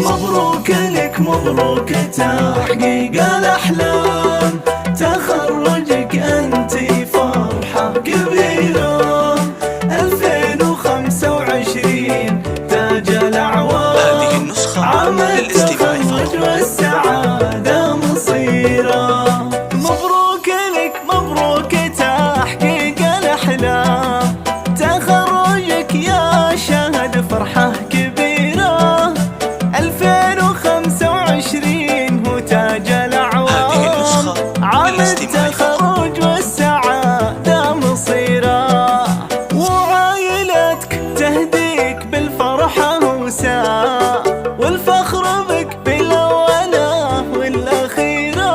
مبروك لك مبروك تحقيق الأحلام، تخرجك أنتي فرحة كبيرة. 2025 تاج الأعوام، هذه النسخة عام للاستماع التخرج والسعادة مصيرة. مبروك لك مبروك تحقيق الأحلام، تخرجك يا شهد فرحة كبيرة. 2025 هو تاج الأعوام، عام التخرج والسعادة مصيرة. وعائلتك تهديك بالفرحة وساء، والفخر بك بالأولى والأخيرة.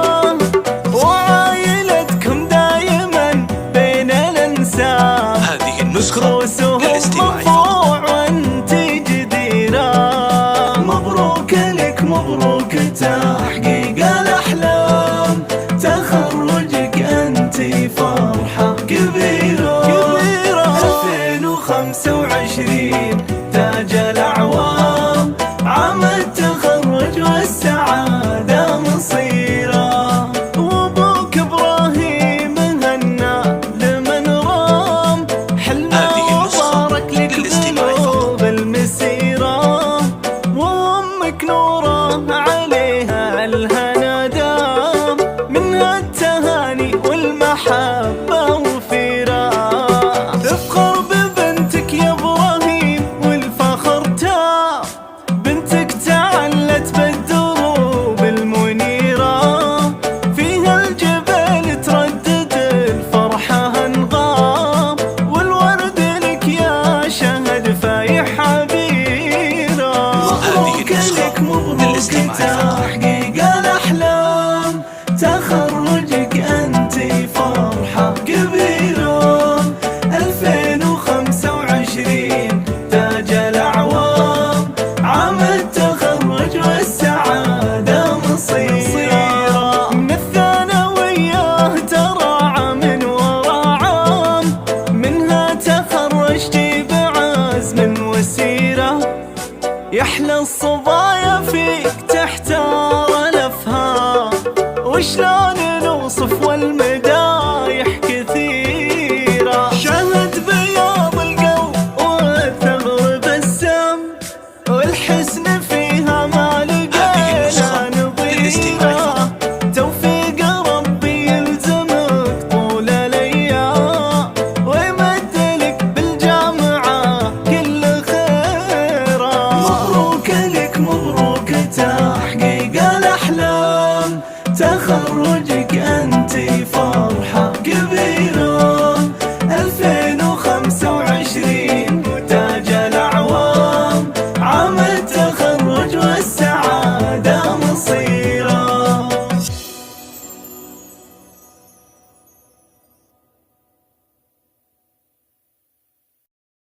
وعائلتكم دايما بين الأنساب، هذه النسخة للاستماع مرفوع وانت جديرة. مبروك لك مبروك تحقيق الأحلام، تخرجك أنتي فرحة كبيرة. 2025 تاج الأعوام، عام التخرج والسعادة مصيرة. وابوك إبراهيم هنا لمن رام، حلمه وبارك لك بلوغ المسيرة. وأمك نوره عليها الهنا دام، منها التهاني والمحبة وفيرة. افخر ببنتك يا إبراهيم والفخر تام، بنتك تعلت بالدروب المنيرة. فيها الجبال تردد الفرحة انغام، والورد لك يا شهد فايح عبيرة. مبروك لك مبروك تحقيق الأحلام، تخرجك أنتي فرحة كبيرة. 2025 تاج الأعوام، عام التخرج والسعادة مصيرة. من الثانوية ترى عام ورا عام، منها تخرجتي بعزم وسيرة. يحلى الصبايا فيك تحتار الأفهام، وشلون نوصف